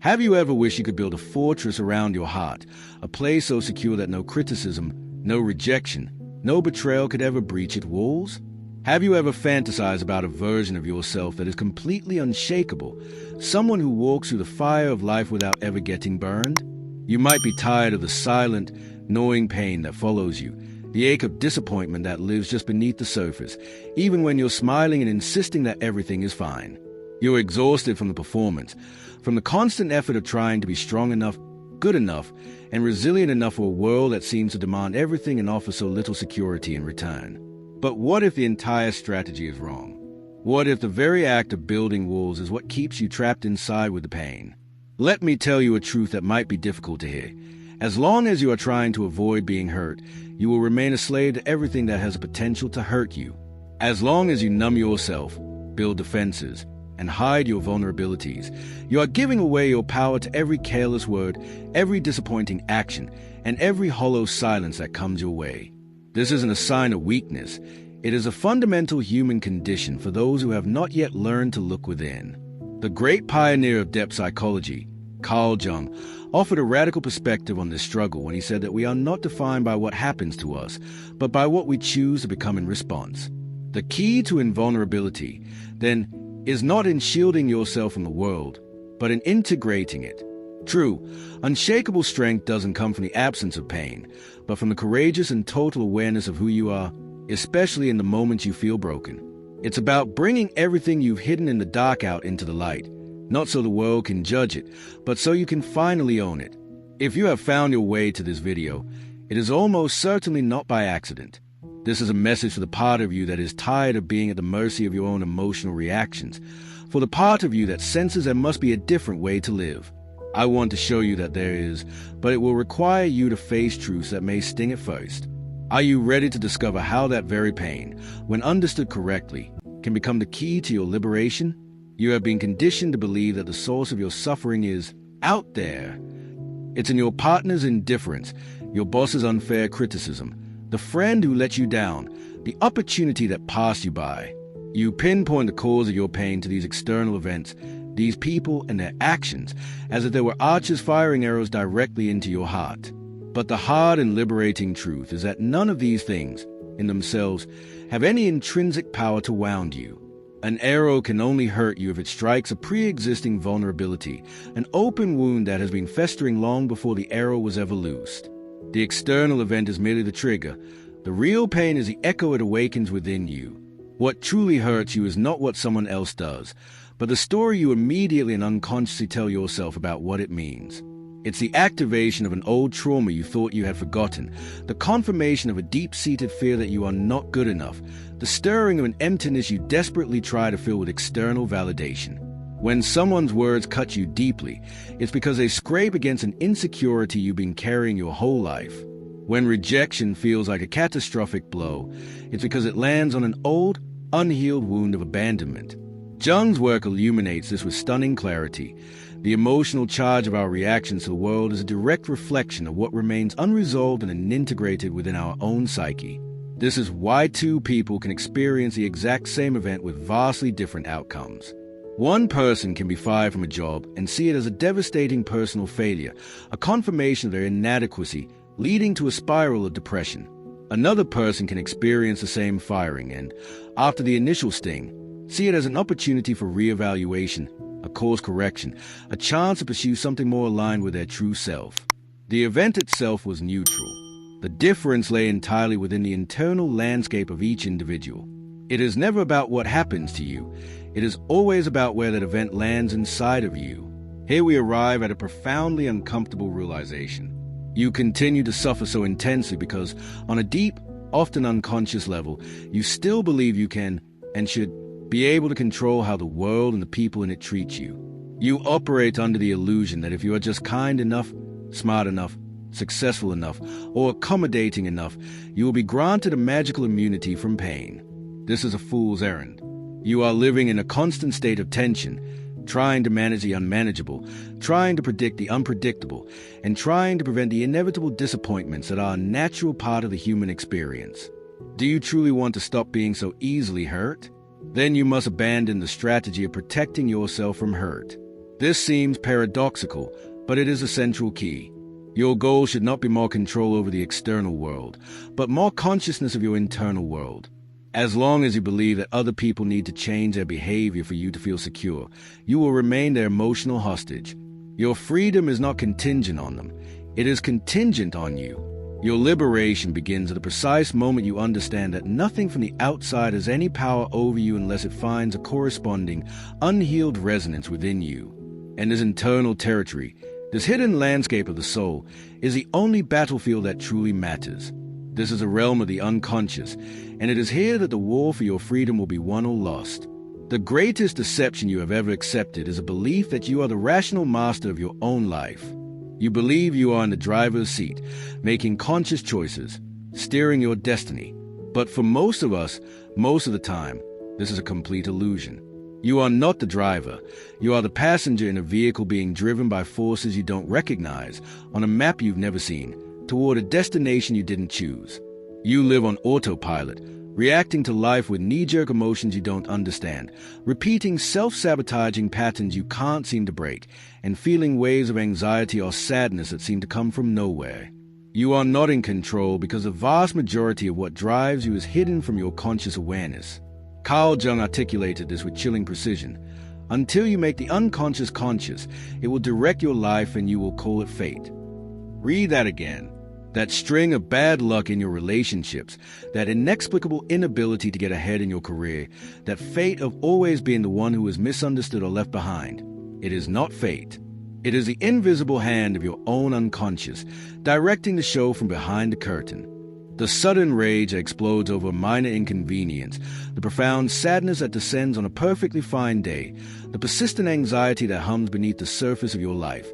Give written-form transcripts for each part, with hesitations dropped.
Have you ever wished you could build a fortress around your heart, a place so secure that no criticism, no rejection, no betrayal could ever breach its walls? Have you ever fantasized about a version of yourself that is completely unshakable, someone who walks through the fire of life without ever getting burned? You might be tired of the silent, gnawing pain that follows you, the ache of disappointment that lives just beneath the surface, even when you're smiling and insisting that everything is fine. You're exhausted from the performance, from the constant effort of trying to be strong enough, good enough, and resilient enough for a world that seems to demand everything and offer so little security in return. But what if the entire strategy is wrong? What if the very act of building walls is what keeps you trapped inside with the pain? Let me tell you a truth that might be difficult to hear. As long as you are trying to avoid being hurt, you will remain a slave to everything that has the potential to hurt you. As long as you numb yourself, build defenses, and hide your vulnerabilities, you are giving away your power to every careless word, every disappointing action, and every hollow silence that comes your way. This isn't a sign of weakness. It is a fundamental human condition for those who have not yet learned to look within. The great pioneer of depth psychology, Carl Jung, offered a radical perspective on this struggle when he said that we are not defined by what happens to us, but by what we choose to become in response. The key to invulnerability, then, is not in shielding yourself from the world, but in integrating it. True, unshakable strength doesn't come from the absence of pain, but from the courageous and total awareness of who you are, especially in the moments you feel broken. It's about bringing everything you've hidden in the dark out into the light, not so the world can judge it, but so you can finally own it. If you have found your way to this video, it is almost certainly not by accident. This is a message for the part of you that is tired of being at the mercy of your own emotional reactions, for the part of you that senses there must be a different way to live. I want to show you that there is, but it will require you to face truths that may sting at first. Are you ready to discover how that very pain, when understood correctly, can become the key to your liberation? You have been conditioned to believe that the source of your suffering is out there. It's in your partner's indifference, your boss's unfair criticism, the friend who let you down, the opportunity that passed you by. You pinpoint the cause of your pain to these external events, these people and their actions, as if they were archers firing arrows directly into your heart. But the hard and liberating truth is that none of these things, in themselves, have any intrinsic power to wound you. An arrow can only hurt you if it strikes a pre-existing vulnerability, an open wound that has been festering long before the arrow was ever loosed. The external event is merely the trigger. The real pain is the echo it awakens within you. What truly hurts you is not what someone else does, but the story you immediately and unconsciously tell yourself about what it means. It's the activation of an old trauma you thought you had forgotten, the confirmation of a deep-seated fear that you are not good enough, the stirring of an emptiness you desperately try to fill with external validation. When someone's words cut you deeply, it's because they scrape against an insecurity you've been carrying your whole life. When rejection feels like a catastrophic blow, it's because it lands on an old, unhealed wound of abandonment. Jung's work illuminates this with stunning clarity. The emotional charge of our reactions to the world is a direct reflection of what remains unresolved and unintegrated within our own psyche. This is why two people can experience the exact same event with vastly different outcomes. One person can be fired from a job and see it as a devastating personal failure, a confirmation of their inadequacy, leading to a spiral of depression. Another person can experience the same firing and, after the initial sting, see it as an opportunity for reevaluation, a course correction, a chance to pursue something more aligned with their true self. The event itself was neutral. The difference lay entirely within the internal landscape of each individual. It is never about what happens to you. It is always about where that event lands inside of you. Here we arrive at a profoundly uncomfortable realization. You continue to suffer so intensely because, on a deep, often unconscious level, you still believe you can and should be able to control how the world and the people in it treat you. You operate under the illusion that if you are just kind enough, smart enough, successful enough, or accommodating enough, you will be granted a magical immunity from pain. This is a fool's errand. You are living in a constant state of tension, trying to manage the unmanageable, trying to predict the unpredictable, and trying to prevent the inevitable disappointments that are a natural part of the human experience. Do you truly want to stop being so easily hurt? Then you must abandon the strategy of protecting yourself from hurt. This seems paradoxical, but it is a central key. Your goal should not be more control over the external world, but more consciousness of your internal world. As long as you believe that other people need to change their behavior for you to feel secure, you will remain their emotional hostage. Your freedom is not contingent on them. It is contingent on you. Your liberation begins at the precise moment you understand that nothing from the outside has any power over you unless it finds a corresponding, unhealed resonance within you. And this internal territory, this hidden landscape of the soul, is the only battlefield that truly matters. This is a realm of the unconscious, and it is here that the war for your freedom will be won or lost. The greatest deception you have ever accepted is a belief that you are the rational master of your own life. You believe you are in the driver's seat, making conscious choices, steering your destiny. But for most of us, most of the time, this is a complete illusion. You are not the driver. You are the passenger in a vehicle being driven by forces you don't recognize, on a map you've never seen, toward a destination you didn't choose. You live on autopilot, reacting to life with knee-jerk emotions you don't understand, repeating self-sabotaging patterns you can't seem to break, and feeling waves of anxiety or sadness that seem to come from nowhere. You are not in control because the vast majority of what drives you is hidden from your conscious awareness. Carl Jung articulated this with chilling precision. Until you make the unconscious conscious, it will direct your life and you will call it fate. Read that again. That string of bad luck in your relationships, that inexplicable inability to get ahead in your career, that fate of always being the one who is misunderstood or left behind. It is not fate. It is the invisible hand of your own unconscious, directing the show from behind the curtain. The sudden rage that explodes over a minor inconvenience, the profound sadness that descends on a perfectly fine day, the persistent anxiety that hums beneath the surface of your life.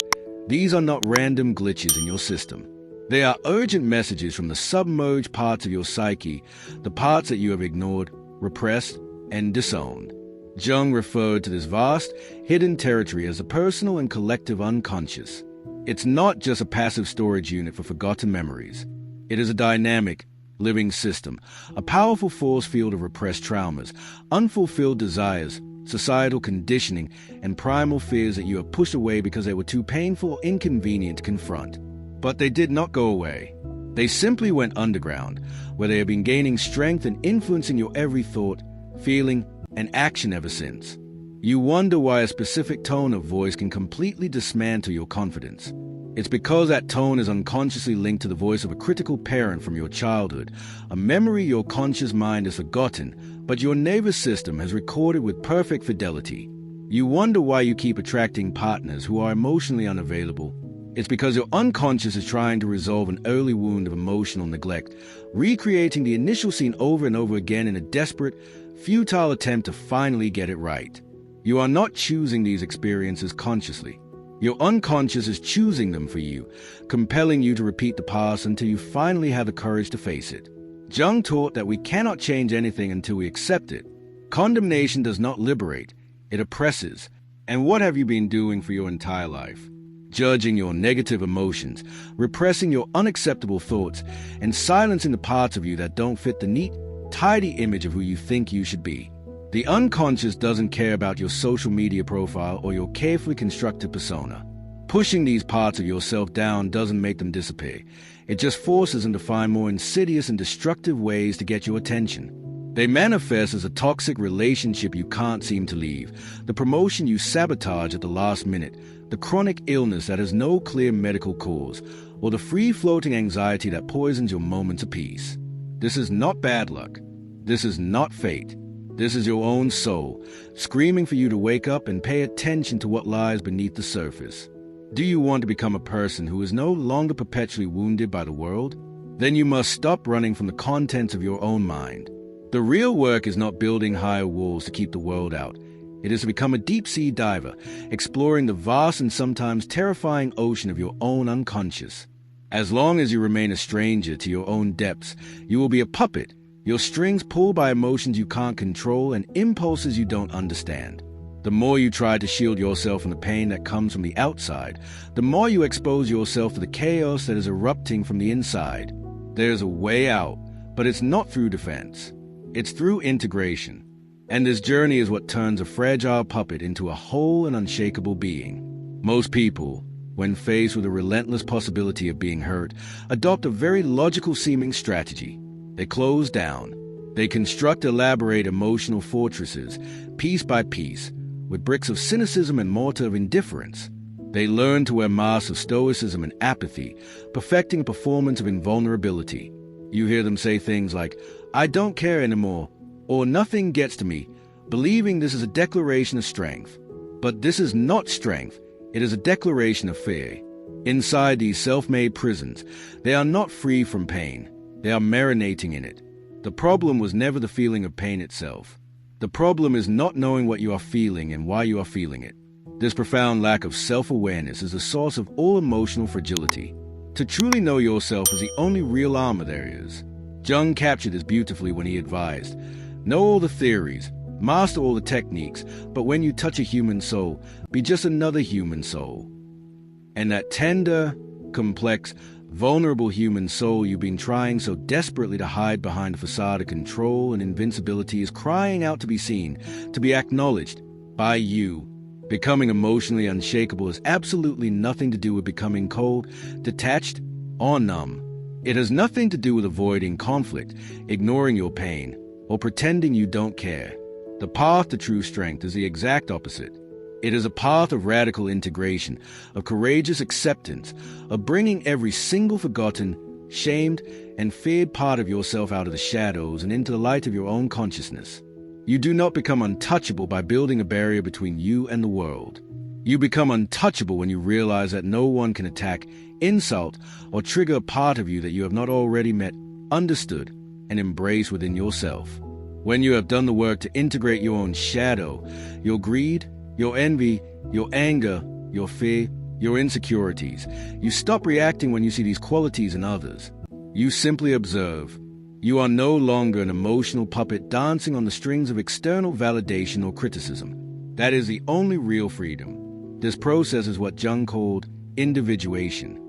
These are not random glitches in your system. They are urgent messages from the submerged parts of your psyche, the parts that you have ignored, repressed, and disowned. Jung referred to this vast, hidden territory as the personal and collective unconscious. It's not just a passive storage unit for forgotten memories. It is a dynamic, living system, a powerful force field of repressed traumas, unfulfilled desires, societal conditioning, and primal fears that you have pushed away because they were too painful or inconvenient to confront. But they did not go away. They simply went underground, where they have been gaining strength and influencing your every thought, feeling, and action ever since. You wonder why a specific tone of voice can completely dismantle your confidence. It's because that tone is unconsciously linked to the voice of a critical parent from your childhood, a memory your conscious mind has forgotten, but your nervous system has recorded with perfect fidelity. You wonder why you keep attracting partners who are emotionally unavailable. It's because your unconscious is trying to resolve an early wound of emotional neglect, recreating the initial scene over and over again in a desperate, futile attempt to finally get it right. You are not choosing these experiences consciously. Your unconscious is choosing them for you, compelling you to repeat the past until you finally have the courage to face it. Jung taught that we cannot change anything until we accept it. Condemnation does not liberate, it oppresses. And what have you been doing for your entire life? Judging your negative emotions, repressing your unacceptable thoughts, and silencing the parts of you that don't fit the neat, tidy image of who you think you should be. The unconscious doesn't care about your social media profile or your carefully constructed persona. Pushing these parts of yourself down doesn't make them disappear. It just forces them to find more insidious and destructive ways to get your attention. They manifest as a toxic relationship you can't seem to leave, the promotion you sabotage at the last minute, the chronic illness that has no clear medical cause, or the free-floating anxiety that poisons your moments of peace. This is not bad luck. This is not fate. This is your own soul, screaming for you to wake up and pay attention to what lies beneath the surface. Do you want to become a person who is no longer perpetually wounded by the world? Then you must stop running from the contents of your own mind. The real work is not building higher walls to keep the world out. It is to become a deep-sea diver, exploring the vast and sometimes terrifying ocean of your own unconscious. As long as you remain a stranger to your own depths, you will be a puppet, your strings pulled by emotions you can't control and impulses you don't understand. The more you try to shield yourself from the pain that comes from the outside, the more you expose yourself to the chaos that is erupting from the inside. There's a way out, but it's not through defense. It's through integration. And this journey is what turns a fragile puppet into a whole and unshakable being. Most people, when faced with a relentless possibility of being hurt, adopt a very logical-seeming strategy. They close down. They construct elaborate emotional fortresses, piece by piece, with bricks of cynicism and mortar of indifference. They learn to wear masks of stoicism and apathy, perfecting a performance of invulnerability. You hear them say things like, "I don't care anymore," or "nothing gets to me," believing this is a declaration of strength. But this is not strength. It is a declaration of fear. Inside these self-made prisons, they are not free from pain. They are marinating in it. The problem was never the feeling of pain itself. The problem is not knowing what you are feeling and why you are feeling it. This profound lack of self-awareness is the source of all emotional fragility. To truly know yourself is the only real armor there is. Jung captured this beautifully when he advised, "Know all the theories, master all the techniques, but when you touch a human soul, be just another human soul." And that tender, complex, vulnerable human soul you've been trying so desperately to hide behind a facade of control and invincibility is crying out to be seen, to be acknowledged by you. Becoming emotionally unshakable has absolutely nothing to do with becoming cold, detached, or numb. It has nothing to do with avoiding conflict, ignoring your pain, or pretending you don't care. The path to true strength is the exact opposite. It is a path of radical integration, of courageous acceptance, of bringing every single forgotten, shamed, and feared part of yourself out of the shadows and into the light of your own consciousness. You do not become untouchable by building a barrier between you and the world. You become untouchable when you realize that no one can attack, insult, or trigger a part of you that you have not already met, understood, and embraced within yourself. When you have done the work to integrate your own shadow, your greed, your envy, your anger, your fear, your insecurities, you stop reacting when you see these qualities in others. You simply observe. You are no longer an emotional puppet dancing on the strings of external validation or criticism. That is the only real freedom. This process is what Jung called individuation.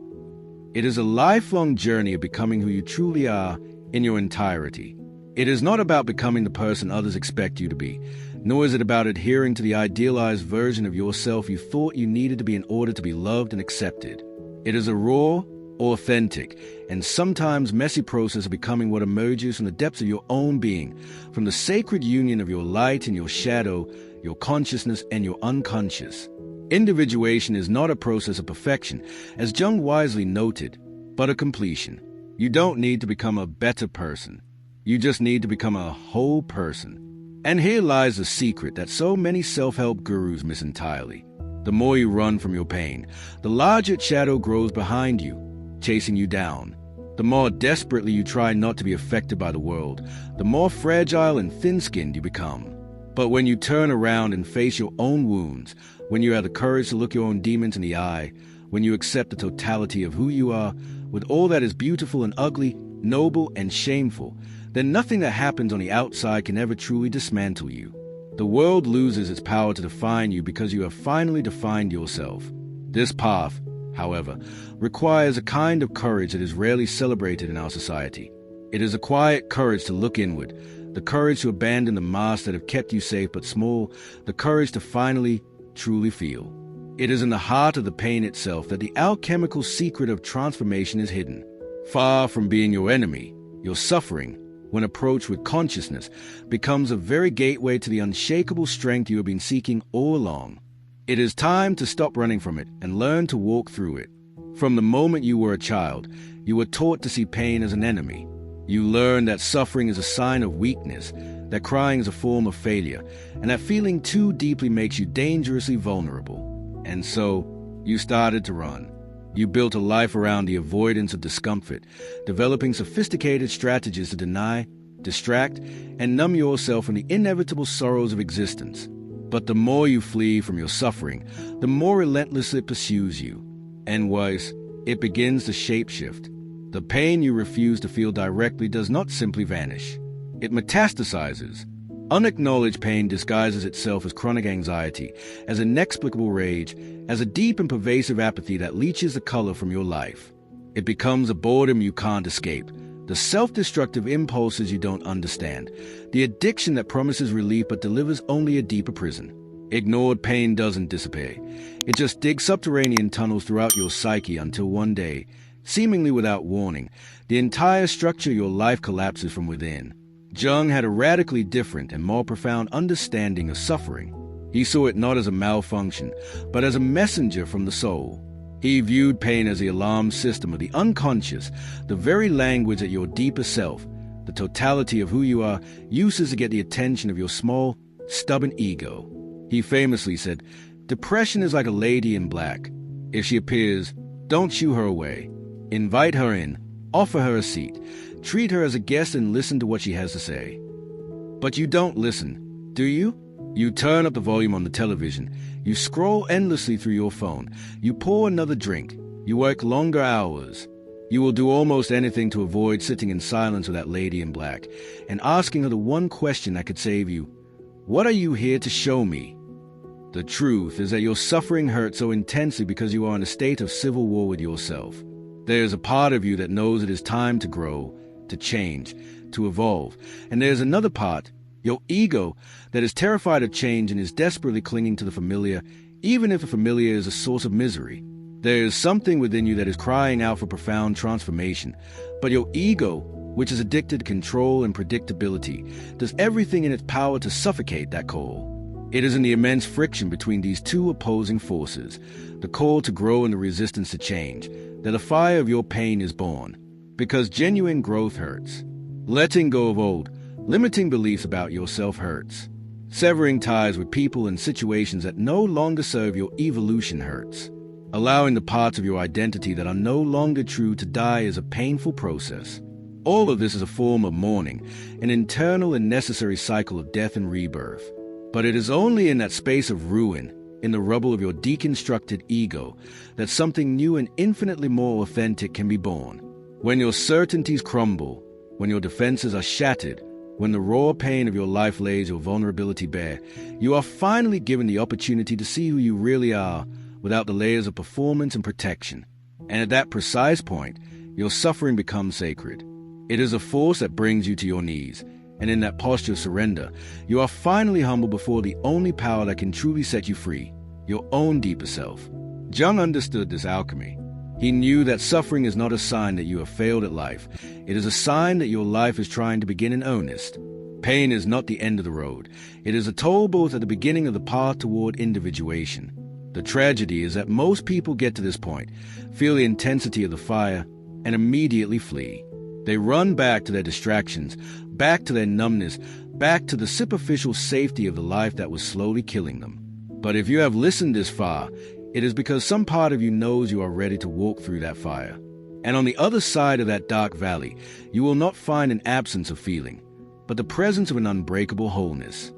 It is a lifelong journey of becoming who you truly are in your entirety. It is not about becoming the person others expect you to be, nor is it about adhering to the idealized version of yourself you thought you needed to be in order to be loved and accepted. It is a raw, authentic, and sometimes messy process of becoming what emerges from the depths of your own being, from the sacred union of your light and your shadow, your consciousness and your unconscious. Individuation is not a process of perfection, as Jung wisely noted, but a completion. You don't need to become a better person. You just need to become a whole person. And here lies the secret that so many self-help gurus miss entirely. The more you run from your pain, the larger its shadow grows behind you, chasing you down. The more desperately you try not to be affected by the world, the more fragile and thin-skinned you become. But when you turn around and face your own wounds, when you have the courage to look your own demons in the eye, when you accept the totality of who you are, with all that is beautiful and ugly, noble and shameful, then nothing that happens on the outside can ever truly dismantle you. The world loses its power to define you because you have finally defined yourself. This path, however, requires a kind of courage that is rarely celebrated in our society. It is a quiet courage to look inward, the courage to abandon the masks that have kept you safe but small, the courage to finally, truly feel. It is in the heart of the pain itself that the alchemical secret of transformation is hidden. Far from being your enemy, your suffering, when approached with consciousness, becomes a very gateway to the unshakable strength you have been seeking all along. It is time to stop running from it and learn to walk through it. From the moment you were a child, you were taught to see pain as an enemy. You learned that suffering is a sign of weakness, that crying is a form of failure, and that feeling too deeply makes you dangerously vulnerable. And so, you started to run. You built a life around the avoidance of discomfort, developing sophisticated strategies to deny, distract, and numb yourself from the inevitable sorrows of existence. But the more you flee from your suffering, the more relentlessly it pursues you. And worse, it begins to shapeshift. The pain you refuse to feel directly does not simply vanish. It metastasizes. Unacknowledged pain disguises itself as chronic anxiety, as inexplicable rage, as a deep and pervasive apathy that leaches the color from your life. It becomes a boredom you can't escape, the self-destructive impulses you don't understand, the addiction that promises relief but delivers only a deeper prison. Ignored pain doesn't disappear. It just digs subterranean tunnels throughout your psyche until one day, seemingly without warning, the entire structure of your life collapses from within. Jung had a radically different and more profound understanding of suffering. He saw it not as a malfunction, but as a messenger from the soul. He viewed pain as the alarm system of the unconscious, the very language that your deeper self, the totality of who you are, uses to get the attention of your small, stubborn ego. He famously said, "Depression is like a lady in black. If she appears, don't shoo her away. Invite her in, offer her a seat, treat her as a guest and listen to what she has to say." But you don't listen, do you? You turn up the volume on the television, you scroll endlessly through your phone, you pour another drink, you work longer hours. You will do almost anything to avoid sitting in silence with that lady in black and asking her the one question that could save you. What are you here to show me? The truth is that your suffering hurts so intensely because you are in a state of civil war with yourself. There is a part of you that knows it is time to grow, to change, to evolve, and there is another part, your ego, that is terrified of change and is desperately clinging to the familiar, even if the familiar is a source of misery. There is something within you that is crying out for profound transformation, but your ego, which is addicted to control and predictability, does everything in its power to suffocate that call. It is in the immense friction between these two opposing forces, the call to grow and the resistance to change, that the fire of your pain is born. Because genuine growth hurts. Letting go of old, limiting beliefs about yourself hurts. Severing ties with people and situations that no longer serve your evolution hurts. Allowing the parts of your identity that are no longer true to die is a painful process. All of this is a form of mourning, an internal and necessary cycle of death and rebirth. But it is only in that space of ruin, in the rubble of your deconstructed ego, that something new and infinitely more authentic can be born. When your certainties crumble, when your defenses are shattered, when the raw pain of your life lays your vulnerability bare, you are finally given the opportunity to see who you really are without the layers of performance and protection. And at that precise point, your suffering becomes sacred. It is a force that brings you to your knees, and in that posture of surrender, you are finally humble before the only power that can truly set you free, your own deeper self. Jung understood this alchemy. He knew that suffering is not a sign that you have failed at life. It is a sign that your life is trying to begin in earnest. Pain is not the end of the road. It is a toll booth at the beginning of the path toward individuation. The tragedy is that most people get to this point, feel the intensity of the fire, and immediately flee. They run back to their distractions, back to their numbness, back to the superficial safety of the life that was slowly killing them. But if you have listened this far, it is because some part of you knows you are ready to walk through that fire. And on the other side of that dark valley, you will not find an absence of feeling, but the presence of an unbreakable wholeness.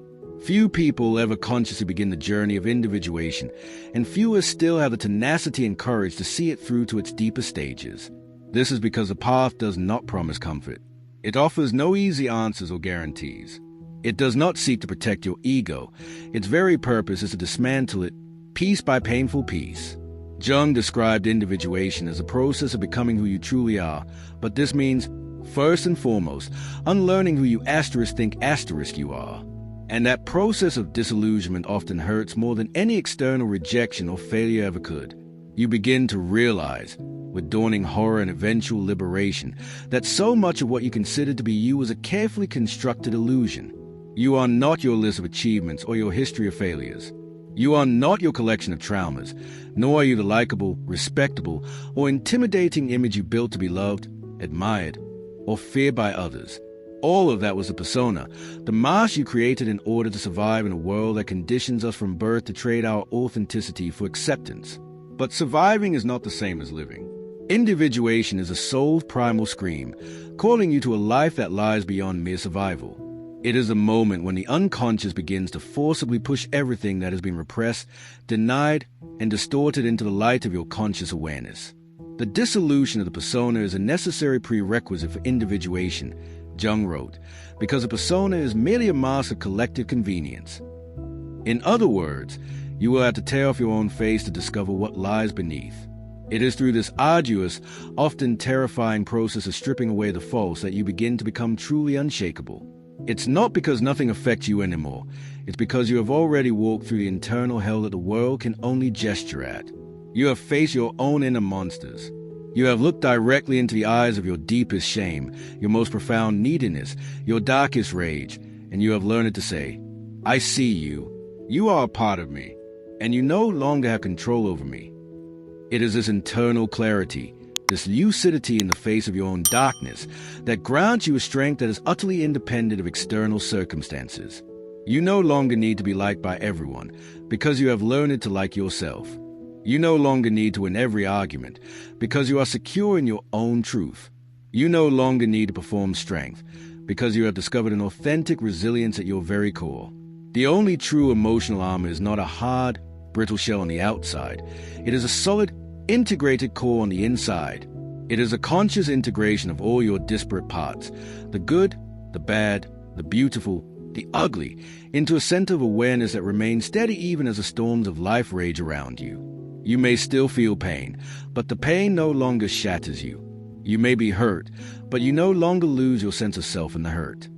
Few people ever consciously begin the journey of individuation, and fewer still have the tenacity and courage to see it through to its deeper stages. This is because the path does not promise comfort. It offers no easy answers or guarantees. It does not seek to protect your ego. Its very purpose is to dismantle it piece by painful piece. Jung described individuation as a process of becoming who you truly are, but this means, first and foremost, unlearning who you think you are. And that process of disillusionment often hurts more than any external rejection or failure ever could. You begin to realize, with dawning horror and eventual liberation, that so much of what you considered to be you was a carefully constructed illusion. You are not your list of achievements or your history of failures. You are not your collection of traumas, nor are you the likable, respectable, or intimidating image you built to be loved, admired, or feared by others. All of that was a persona, the mask you created in order to survive in a world that conditions us from birth to trade our authenticity for acceptance. But surviving is not the same as living. Individuation is a soul's primal scream, calling you to a life that lies beyond mere survival. It is a moment when the unconscious begins to forcibly push everything that has been repressed, denied, and distorted into the light of your conscious awareness. The dissolution of the persona is a necessary prerequisite for individuation, Jung wrote, because a persona is merely a mask of collective convenience. In other words, you will have to tear off your own face to discover what lies beneath. It is through this arduous, often terrifying process of stripping away the false that you begin to become truly unshakable. It's not because nothing affects you anymore. It's because you have already walked through the internal hell that the world can only gesture at. You have faced your own inner monsters. You have looked directly into the eyes of your deepest shame, your most profound neediness, your darkest rage, and you have learned to say, I see you. You are a part of me, and you no longer have control over me. It is this internal clarity, this lucidity in the face of your own darkness, that grants you a strength that is utterly independent of external circumstances. You no longer need to be liked by everyone, because you have learned to like yourself. You no longer need to win every argument, because you are secure in your own truth. You no longer need to perform strength, because you have discovered an authentic resilience at your very core. The only true emotional armor is not a hard, brittle shell on the outside. It is a solid, integrated core on the inside. It is a conscious integration of all your disparate parts, the good, the bad, the beautiful, the ugly, into a center of awareness that remains steady even as the storms of life rage around you. You may still feel pain, but the pain no longer shatters you. You may be hurt, but you no longer lose your sense of self in the hurt.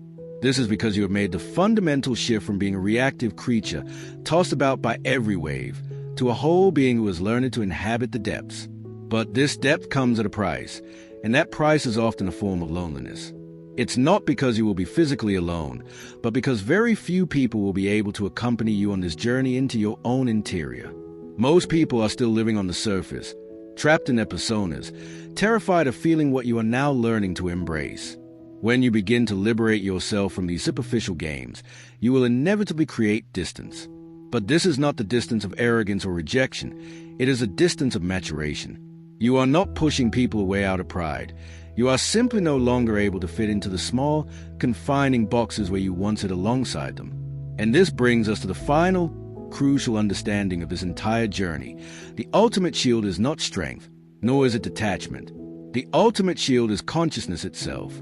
This is because you have made the fundamental shift from being a reactive creature, tossed about by every wave, to a whole being who has learned to inhabit the depths. But this depth comes at a price, and that price is often a form of loneliness. It's not because you will be physically alone, but because very few people will be able to accompany you on this journey into your own interior. Most people are still living on the surface, trapped in their personas, terrified of feeling what you are now learning to embrace. When you begin to liberate yourself from these superficial games, you will inevitably create distance. But this is not the distance of arrogance or rejection. It is a distance of maturation. You are not pushing people away out of pride. You are simply no longer able to fit into the small, confining boxes where you once sit alongside them. And this brings us to the final, crucial understanding of this entire journey. The ultimate shield is not strength, nor is it detachment. The ultimate shield is consciousness itself.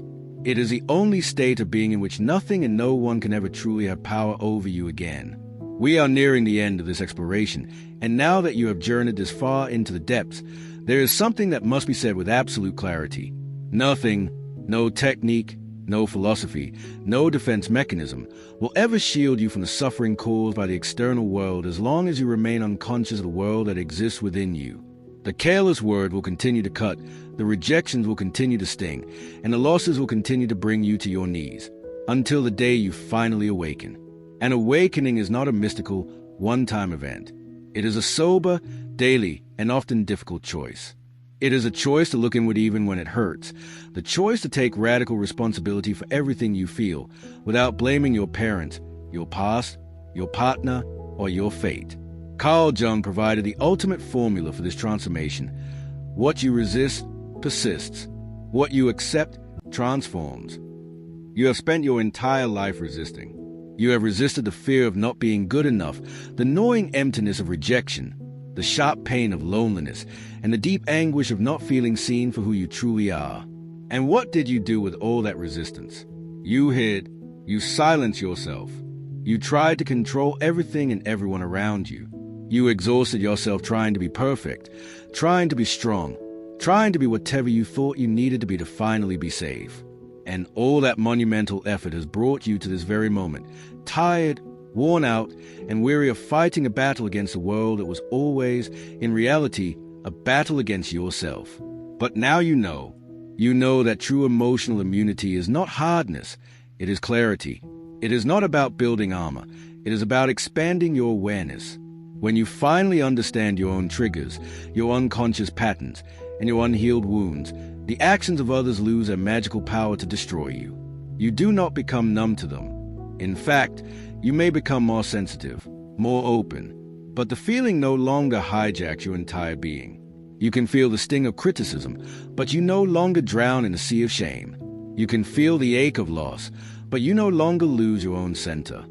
It is the only state of being in which nothing and no one can ever truly have power over you again. We are nearing the end of this exploration, and now that you have journeyed this far into the depths, there is something that must be said with absolute clarity. Nothing, no technique, no philosophy, no defense mechanism will ever shield you from the suffering caused by the external world as long as you remain unconscious of the world that exists within you. The careless word will continue to cut, the rejections will continue to sting, and the losses will continue to bring you to your knees, until the day you finally awaken. An awakening is not a mystical, one-time event. It is a sober, daily, and often difficult choice. It is a choice to look inward even when it hurts, the choice to take radical responsibility for everything you feel, without blaming your parents, your past, your partner, or your fate. Carl Jung provided the ultimate formula for this transformation. What you resist persists. What you accept transforms. You have spent your entire life resisting. You have resisted the fear of not being good enough, the gnawing emptiness of rejection, the sharp pain of loneliness, and the deep anguish of not feeling seen for who you truly are. And what did you do with all that resistance? You hid. You silenced yourself. You tried to control everything and everyone around you. You exhausted yourself trying to be perfect, trying to be strong, trying to be whatever you thought you needed to be to finally be safe. And all that monumental effort has brought you to this very moment, tired, worn out, and weary of fighting a battle against a world that was always, in reality, a battle against yourself. But now you know that true emotional immunity is not hardness, it is clarity. It is not about building armor, it is about expanding your awareness. When you finally understand your own triggers, your unconscious patterns, and your unhealed wounds, the actions of others lose their magical power to destroy you. You do not become numb to them. In fact, you may become more sensitive, more open, but the feeling no longer hijacks your entire being. You can feel the sting of criticism, but you no longer drown in a sea of shame. You can feel the ache of loss, but you no longer lose your own center.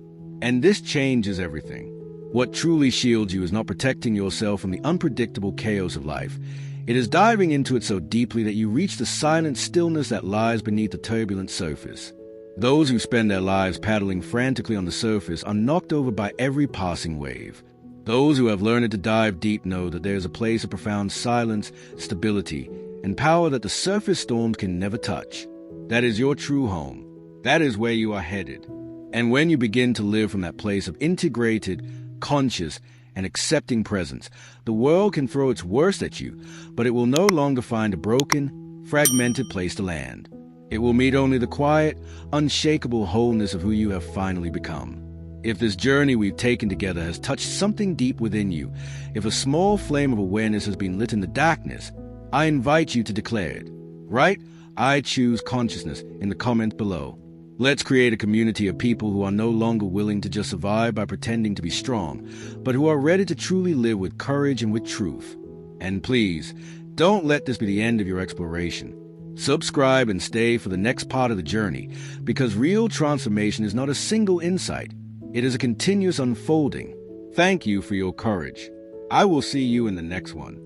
And this changes everything. What truly shields you is not protecting yourself from the unpredictable chaos of life. It is diving into it so deeply that you reach the silent stillness that lies beneath the turbulent surface. Those who spend their lives paddling frantically on the surface are knocked over by every passing wave. Those who have learned to dive deep know that there is a place of profound silence, stability, and power that the surface storms can never touch. That is your true home. That is where you are headed. And when you begin to live from that place of integrated, conscious, and accepting presence, the world can throw its worst at you, but it will no longer find a broken, fragmented place to land. It will meet only the quiet, unshakable wholeness of who you have finally become. If this journey we've taken together has touched something deep within you, if a small flame of awareness has been lit in the darkness, I invite you to declare it. Write, "I choose consciousness" in the comments below. Let's create a community of people who are no longer willing to just survive by pretending to be strong, but who are ready to truly live with courage and with truth. And please, don't let this be the end of your exploration. Subscribe and stay for the next part of the journey, because real transformation is not a single insight. It is a continuous unfolding. Thank you for your courage. I will see you in the next one.